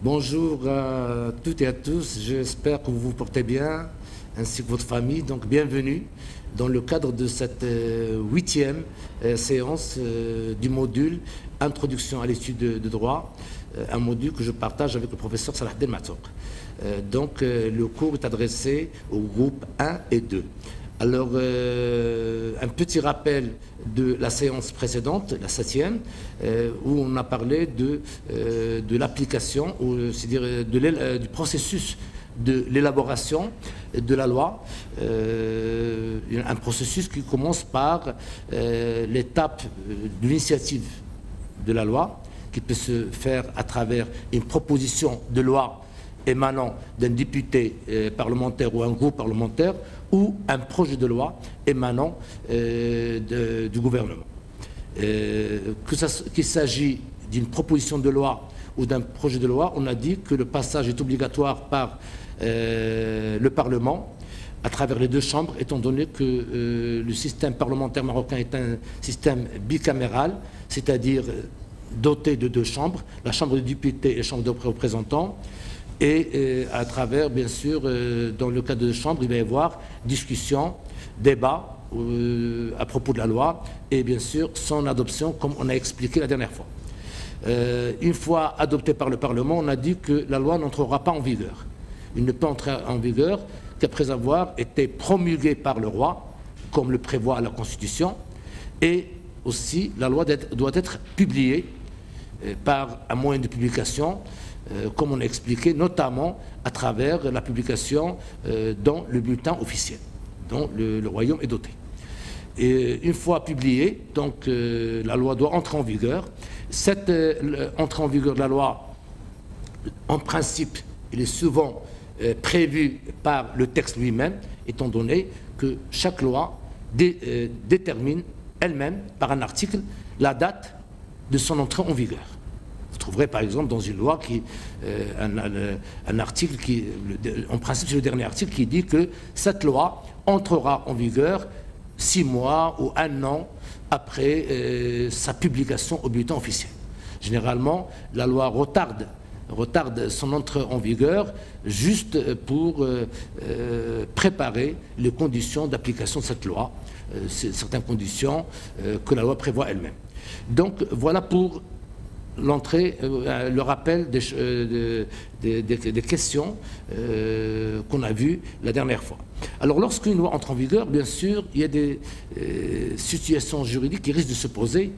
Bonjour à toutes et à tous, j'espère que vous vous portez bien, ainsi que votre famille. Donc bienvenue dans le cadre de cette 8e séance du module Introduction à l'étude de droit, un module que je partage avec le professeur Salah Abdel Matzouk. Donc le cours est adressé au groupe 1 et 2. Alors, un petit rappel de la séance précédente, la 7e, où on a parlé de l'application, c'est-à-dire du processus de l'élaboration de la loi, un processus qui commence par l'étape de l'initiative de la loi, qui peut se faire à travers une proposition de loi émanant d'un député parlementaire ou un groupe parlementaire, ou un projet de loi émanant du gouvernement. Qu'il s'agit d'une proposition de loi ou d'un projet de loi, on a dit que le passage est obligatoire par le Parlement, à travers les deux chambres, étant donné que le système parlementaire marocain est un système bicaméral, c'est-à-dire doté de deux chambres, la Chambre des députés et la Chambre des représentants. Et à travers, bien sûr, dans le cas de chambre, il va y avoir discussion, débat à propos de la loi et bien sûr son adoption, comme on a expliqué la dernière fois. Une fois adoptée par le Parlement, on a dit que la loi n'entrera pas en vigueur. Il ne peut entrer en vigueur qu'après avoir été promulguée par le roi, comme le prévoit la Constitution, et aussi la loi doit être publiée par un moyen de publication, comme on a expliqué, notamment à travers la publication dans le bulletin officiel, dont le royaume est doté. Et une fois publiée, donc la loi doit entrer en vigueur. Cette entrée en vigueur de la loi, en principe, il est souvent prévu par le texte lui-même, étant donné que chaque loi détermine elle-même, par un article, la date de son entrée en vigueur. Vous trouverez par exemple dans une loi un article qui, en principe c'est le dernier article, qui dit que cette loi entrera en vigueur 6 mois ou 1 an après sa publication au bulletin officiel. Généralement, la loi retarde son entrée en vigueur juste pour préparer les conditions d'application de cette loi, certaines conditions que la loi prévoit elle-même. Donc voilà pour l'entrée, le rappel des questions qu'on a vues la dernière fois. Alors lorsqu'une loi entre en vigueur, bien sûr, il y a des situations juridiques qui risquent de se poser,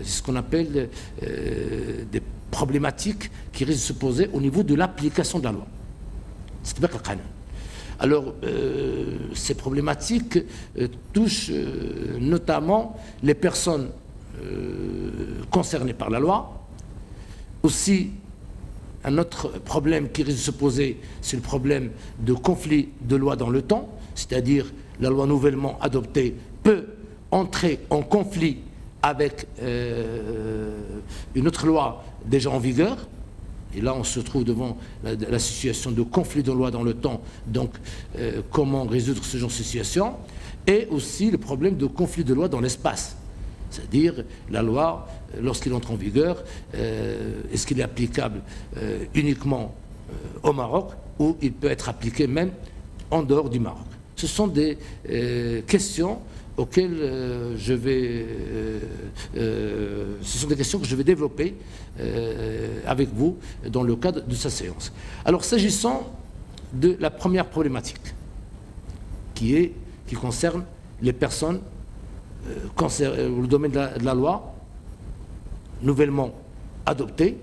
ce qu'on appelle des problématiques qui risquent de se poser au niveau de l'application de la loi. Alors, ces problématiques touchent notamment les personnes concernées par la loi. Aussi, un autre problème qui risque de se poser, c'est le problème de conflit de loi dans le temps, c'est-à-dire la loi nouvellement adoptée peut entrer en conflit avec une autre loi déjà en vigueur. Et là, on se trouve devant la situation de conflit de loi dans le temps. Donc, comment résoudre ce genre de situation? Et aussi le problème de conflit de loi dans l'espace. C'est-à-dire, la loi, lorsqu'il entre en vigueur, est-ce qu'il est applicable uniquement au Maroc ou il peut être appliqué même en dehors du Maroc? Ce sont des questions auxquelles ce sont des questions que je vais développer avec vous dans le cadre de cette séance. Alors, s'agissant de la première problématique, qui concerne les personnes le domaine de la loi nouvellement adoptée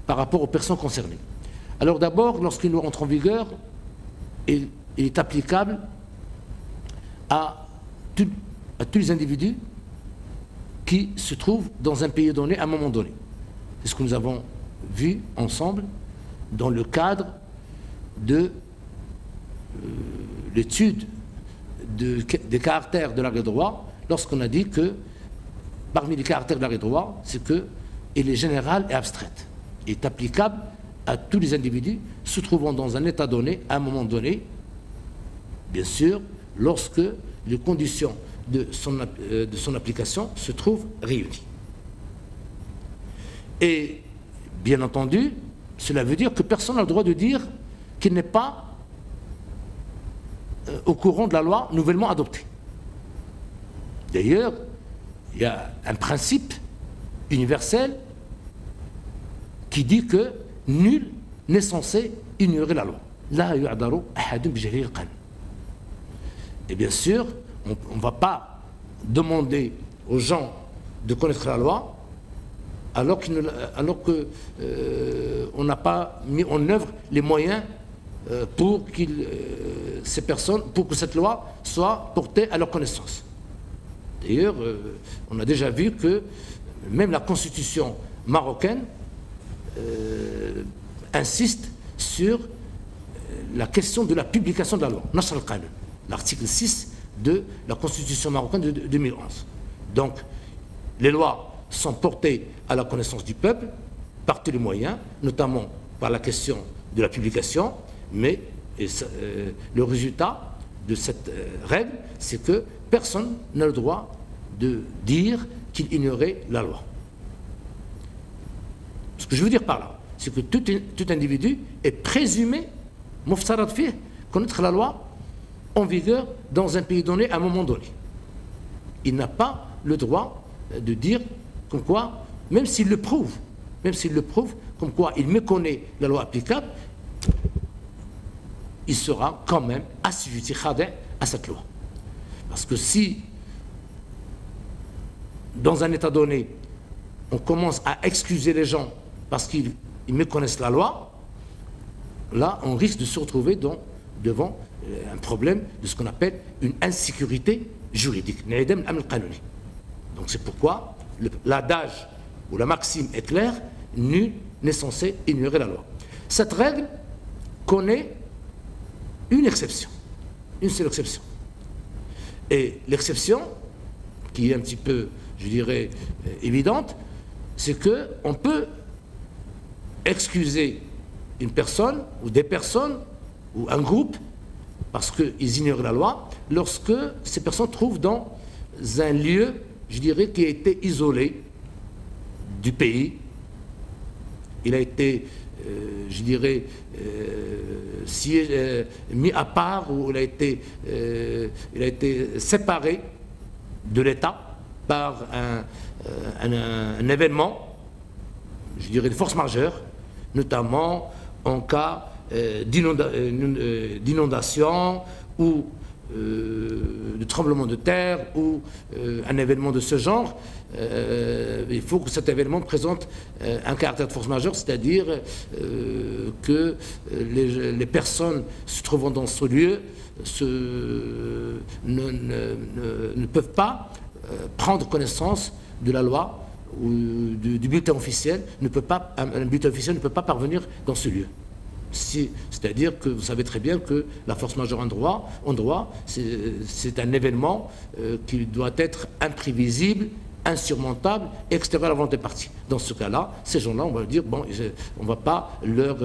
par rapport aux personnes concernées. Alors d'abord, lorsqu'une loi entre en vigueur, il est applicable à tous les individus qui se trouvent dans un pays donné à un moment donné. C'est ce que nous avons vu ensemble dans le cadre de l'étude des caractères de l'arrêt droit, lorsqu'on a dit que parmi les caractères de l'arrêt droit, c'est qu'il est général et abstraite. Il est applicable à tous les individus se trouvant dans un état donné, à un moment donné, bien sûr, lorsque les conditions de son application se trouvent réunies. Et, bien entendu, cela veut dire que personne n'a le droit de dire qu'il n'est pas au courant de la loi nouvellement adoptée. D'ailleurs, il y a un principe universel qui dit que nul n'est censé ignorer la loi. La yu'daru ahadun bi jahlil qanun. Et bien sûr, on ne va pas demander aux gens de connaître la loi alors qu'on n'a pas mis en œuvre les moyens pour que cette loi soit portée à leur connaissance. D'ailleurs, on a déjà vu que même la constitution marocaine insiste sur la question de la publication de la loi, Nashr al-Qanun, l'article 6 de la constitution marocaine de 2011. Donc, les lois sont portées à la connaissance du peuple par tous les moyens, notamment par la question de la publication, mais le résultat de cette règle, c'est que personne n'a le droit de dire qu'il ignorait la loi. Ce que je veux dire par là, c'est que tout individu est présumé, muftarad fih, connaître la loi en vigueur dans un pays donné à un moment donné. Il n'a pas le droit de dire comme quoi, même s'il le prouve, comme quoi il méconnaît la loi applicable, il sera quand même assujetti à cette loi. Parce que si, dans un état donné, on commence à excuser les gens parce qu'ils méconnaissent la loi, là, on risque de se retrouver devant un problème de ce qu'on appelle une insécurité juridique. Donc c'est pourquoi l'adage ou la maxime est claire, nul n'est censé ignorer la loi. Cette règle connaît une exception, une seule exception. Et l'exception, qui est un petit peu, je dirais, évidente, c'est qu'on peut excuser une personne ou des personnes ou un groupe parce qu'ils ignorent la loi lorsque ces personnes trouvent dans un lieu, je dirais, qui a été isolé du pays. Il a été, je dirais, mis à part, ou il a été séparé de l'État par un événement, je dirais, de force majeure, notamment en cas d'inondation ou de tremblement de terre ou un événement de ce genre. Il faut que cet événement présente un caractère de force majeure, c'est-à-dire que les personnes se trouvant dans ce lieu ne peuvent pas prendre connaissance de la loi ou du bulletin officiel, un bulletin officiel ne peut pas parvenir dans ce lieu. C'est-à-dire que vous savez très bien que la force majeure en droit, c'est un événement qui doit être imprévisible, insurmontable, extérieur à la volonté des parties. Dans ce cas-là, ces gens-là, on va leur dire, bon, on ne va pas leur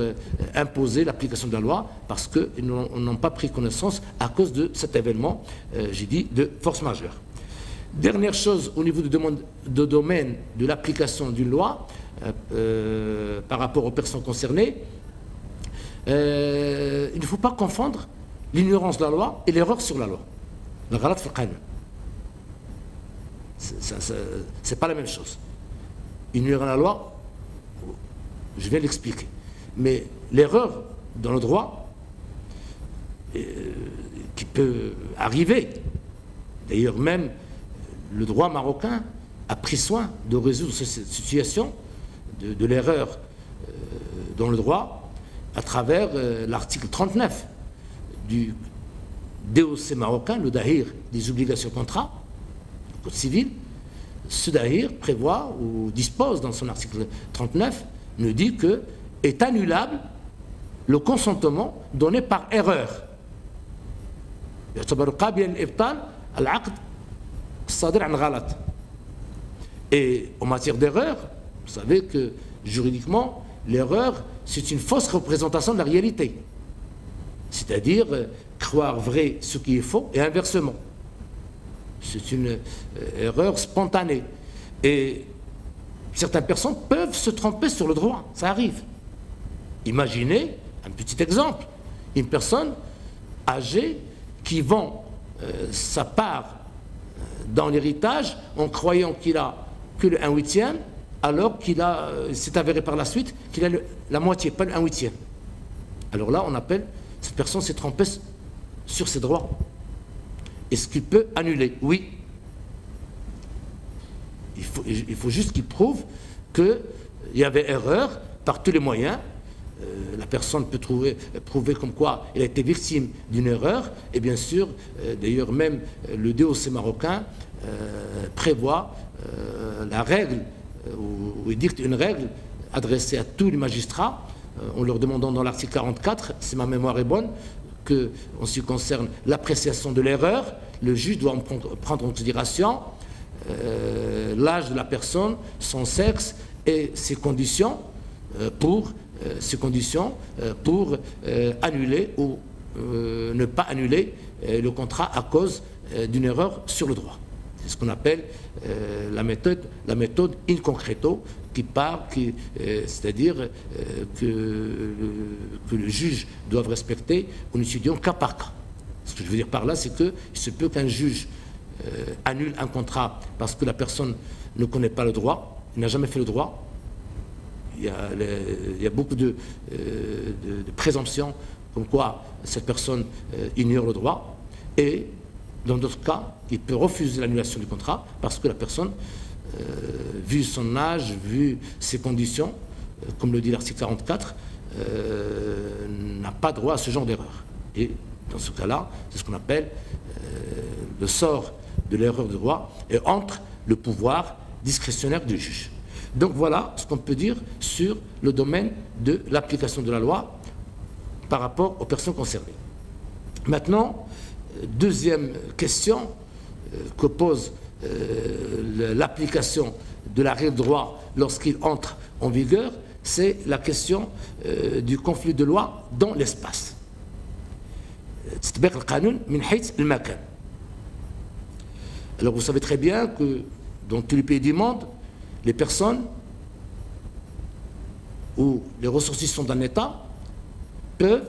imposer l'application de la loi parce qu'ils n'ont pas pris connaissance à cause de cet événement, j'ai dit, de force majeure. Dernière chose, au niveau du domaine de l'application d'une loi, par rapport aux personnes concernées, il ne faut pas confondre l'ignorance de la loi et l'erreur sur la loi. Le ghalat fi al-qanun. C'est pas la même chose. Ignorer la loi, je viens l'expliquer. Mais l'erreur dans le droit, qui peut arriver, d'ailleurs même le droit marocain a pris soin de résoudre cette situation de l'erreur dans le droit à travers l'article 39 du DOC marocain, le Dahir des obligations contrat, le Code civil. Ce Dahir prévoit ou dispose dans son article 39, nous dit que est annulable le consentement donné par erreur. Et en matière d'erreur, vous savez que juridiquement, l'erreur, c'est une fausse représentation de la réalité. C'est-à-dire croire vrai ce qui est faux et inversement. C'est une erreur spontanée. Et certaines personnes peuvent se tromper sur le droit, ça arrive. Imaginez, un petit exemple, une personne âgée qui vend sa part dans l'héritage en croyant qu'il a que le 1/8, alors qu'il s'est avéré par la suite qu'il a la moitié, pas le 1/8. Alors là, on appelle, cette personne s'est trompée sur ses droits. Est-ce qu'il peut annuler? Oui. Il faut juste qu'il prouve qu'il y avait erreur par tous les moyens. La personne peut prouver comme quoi elle a été victime d'une erreur. Et bien sûr, d'ailleurs même le DOC marocain prévoit la règle, ou il dicte une règle adressée à tous les magistrats, en leur demandant dans l'article 44, si ma mémoire est bonne, que, en ce qui concerne l'appréciation de l'erreur, le juge doit prendre en considération l'âge de la personne, son sexe et ses conditions pour annuler ou ne pas annuler le contrat à cause d'une erreur sur le droit. C'est ce qu'on appelle la méthode in concreto, c'est-à-dire que le juge doit respecter en étudiant cas par cas. Ce que je veux dire par là, c'est qu'il se peut qu'un juge annule un contrat parce que la personne ne connaît pas le droit, il n'a jamais fait le droit. Il y a beaucoup de présomptions comme quoi cette personne ignore le droit, et dans d'autres cas, il peut refuser l'annulation du contrat parce que la personne, vu son âge, vu ses conditions, comme le dit l'article 44, n'a pas droit à ce genre d'erreur. Et dans ce cas-là, c'est ce qu'on appelle le sort de l'erreur de droit et entre le pouvoir discrétionnaire du juge. Donc voilà ce qu'on peut dire sur le domaine de l'application de la loi par rapport aux personnes concernées. Maintenant, deuxième question que pose l'application de la règle de droit lorsqu'il entre en vigueur, c'est la question du conflit de loi dans l'espace. Alors vous savez très bien que dans tous les pays du monde, les personnes ou les ressortissants d'un État peuvent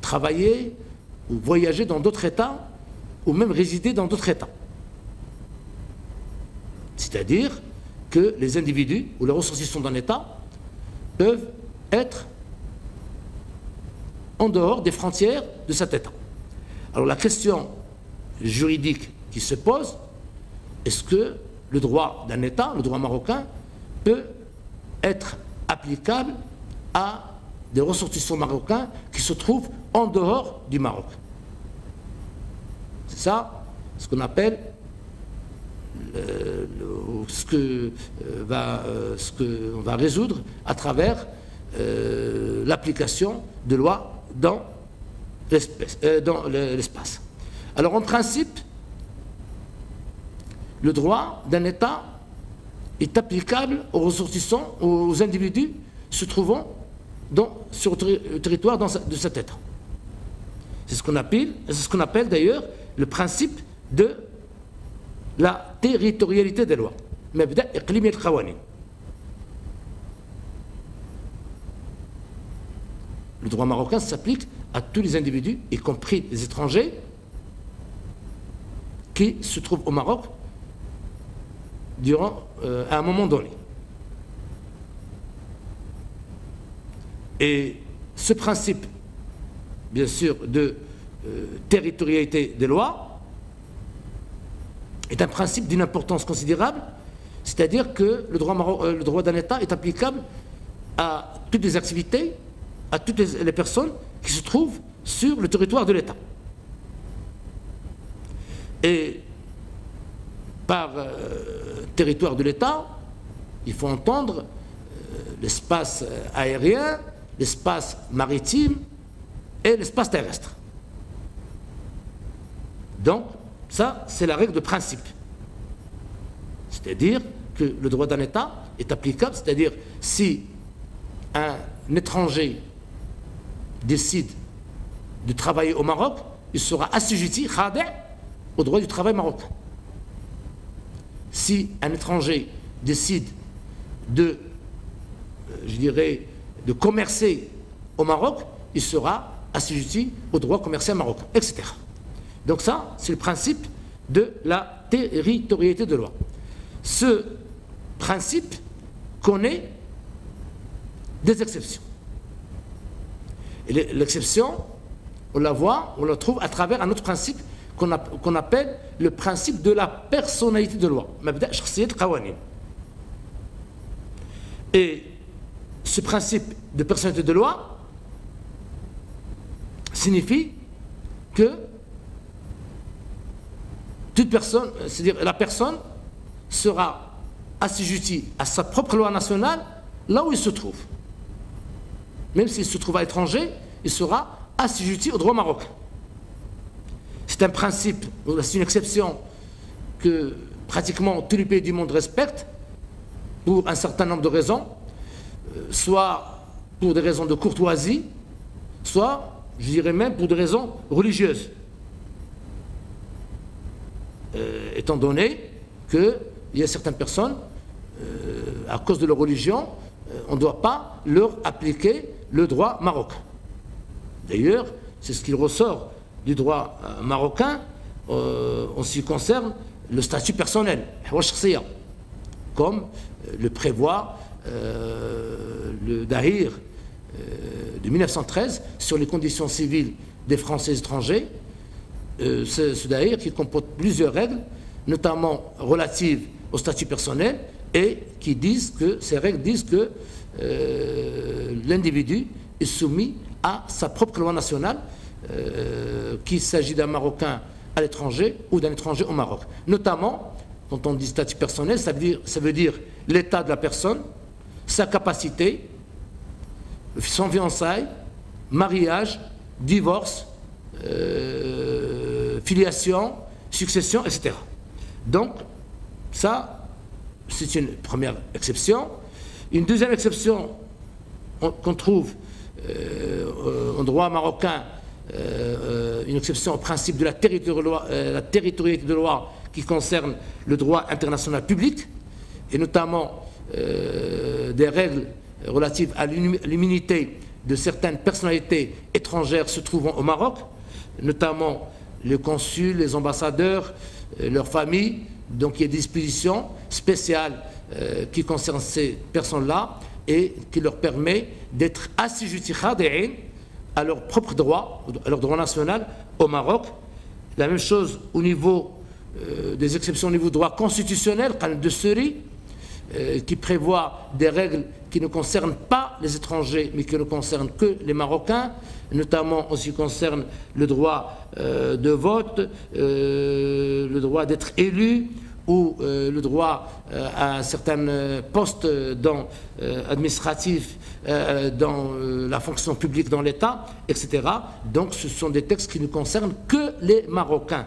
travailler ou voyager dans d'autres États ou même résider dans d'autres États. C'est-à-dire que les individus ou les ressortissants d'un État peuvent être en dehors des frontières de cet État. Alors la question juridique qui se pose, est-ce que le droit d'un État, le droit marocain, peut être applicable à des ressortissants marocains qui se trouvent en dehors du Maroc? C'est ça ce qu'on appelle ce qu'on va résoudre à travers l'application de lois dans l'espace. Alors en principe, le droit d'un État est applicable aux ressortissants, aux individus se trouvant sur le territoire de cet État. C'est ce qu'on appelle d'ailleurs le principe de la territorialité des lois. Le droit marocain s'applique à tous les individus, y compris les étrangers, qui se trouvent au Maroc à un moment donné. Et ce principe, bien sûr, de territorialité des lois est un principe d'une importance considérable, c'est-à-dire que le droit d'un État est applicable à toutes les activités, à toutes les personnes qui se trouvent sur le territoire de l'État. Et par territoire de l'État, il faut entendre l'espace aérien, l'espace maritime et l'espace terrestre. Donc, ça, c'est la règle de principe. C'est-à-dire que le droit d'un État est applicable, c'est-à-dire si un étranger décide de travailler au Maroc, il sera assujetti, khadi', au droit du travail marocain. Si un étranger décide de, de commercer au Maroc, il sera assujetti au droit commercial marocain, etc. Donc ça, c'est le principe de la territorialité de loi. Ce principe connaît des exceptions. Et l'exception, on la voit, on la trouve à travers un autre principe qu'on appelle le principe de la personnalité de loi. Et ce principe de personnalité de loi signifie que toute personne, c'est-à-dire la personne, sera assujettie à sa propre loi nationale là où il se trouve. Même s'il se trouve à l'étranger, il sera assujetti au droit marocain. C'est un principe, c'est une exception que pratiquement tous les pays du monde respectent pour un certain nombre de raisons, soit pour des raisons de courtoisie, soit, je dirais même, pour des raisons religieuses. Étant donné qu'il y a certaines personnes, à cause de leur religion, on ne doit pas leur appliquer le droit marocain. D'ailleurs, c'est ce qui ressort du droit marocain en ce qui concerne le statut personnel, comme le prévoit le Dahir de 1913 sur les conditions civiles des Français étrangers. Ce Dahir qui comporte plusieurs règles, notamment relatives au statut personnel, et qui disent que, ces règles disent que l'individu est soumis à sa propre loi nationale, qu'il s'agit d'un Marocain à l'étranger ou d'un étranger au Maroc. Notamment, quand on dit statut personnel, ça veut dire l'état de la personne, sa capacité, son fiançailles, mariage, divorce, filiation, succession, etc. Donc, ça, c'est une première exception. Une deuxième exception qu'on trouve en droit marocain, une exception au principe de la territorialité de loi qui concerne le droit international public, et notamment des règles relatives à l'immunité de certaines personnalités étrangères se trouvant au Maroc, notamment les consuls, les ambassadeurs, leurs familles. Donc il y a des dispositions spéciales qui concernent ces personnes-là et qui leur permet d'être assujettis à leur propre droit, à leur droit national au Maroc. La même chose au niveau des exceptions au niveau du droit constitutionnel, de Seri, qui prévoit des règles qui ne concernent pas les étrangers, mais qui ne concernent que les Marocains, notamment en ce qui concerne le droit de vote, le droit d'être élu, ou le droit à un certain poste administratif dans la fonction publique dans l'État, etc. Donc ce sont des textes qui ne concernent que les Marocains.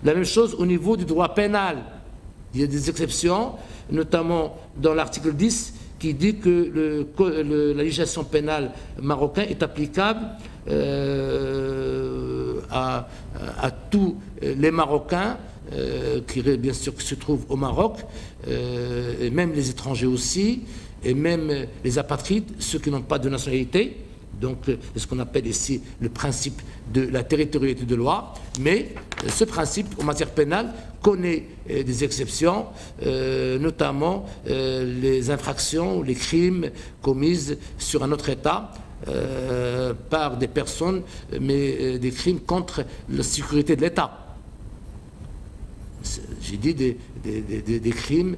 La même chose au niveau du droit pénal. Il y a des exceptions, notamment dans l'article 10, qui dit que la législation pénale marocaine est applicable à tous les Marocains, qui bien sûr se trouvent au Maroc, et même les étrangers aussi, et même les apatrides, ceux qui n'ont pas de nationalité. Donc, c'est ce qu'on appelle ici le principe de la territorialité de loi. Mais ce principe, en matière pénale, connaît des exceptions, notamment les infractions ou les crimes commises sur un autre État par des personnes, mais des crimes contre la sécurité de l'État. J'ai dit des crimes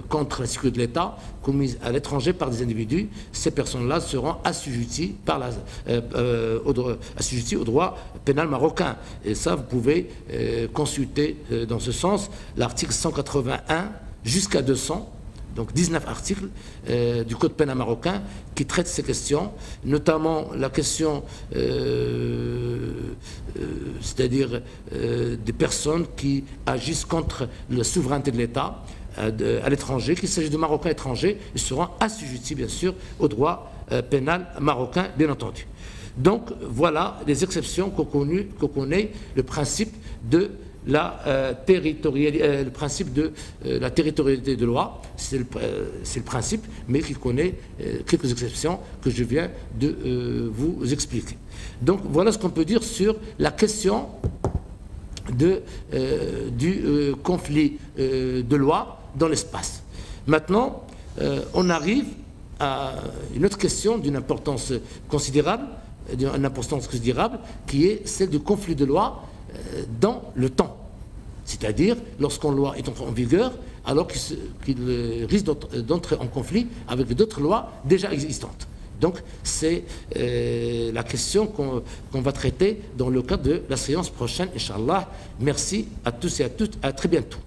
contre la sécurité de l'État commis à l'étranger par des individus. Ces personnes-là seront assujetties, assujetties au droit pénal marocain. Et ça, vous pouvez consulter dans ce sens l'article 181 jusqu'à 200, donc 19 articles du Code pénal marocain qui traitent ces questions, notamment la question, c'est-à-dire des personnes qui agissent contre la souveraineté de l'État à l'étranger, qu'il s'agit de Marocains étrangers, ils seront assujettis bien sûr au droit pénal marocain, bien entendu. Donc voilà les exceptions qu'on connaît le principe de le principe de la territorialité de loi, c'est le principe, mais qui connaît quelques exceptions que je viens de vous expliquer. Donc voilà ce qu'on peut dire sur la question du conflit de loi dans l'espace. Maintenant, on arrive à une autre question d'une importance considérable, qui est celle du conflit de loi dans le temps. C'est-à-dire lorsqu'une loi est en vigueur, alors qu'il risque d'entrer en conflit avec d'autres lois déjà existantes. Donc c'est la question qu'on va traiter dans le cadre de la séance prochaine, Inch'Allah. Merci à tous et à toutes, à très bientôt.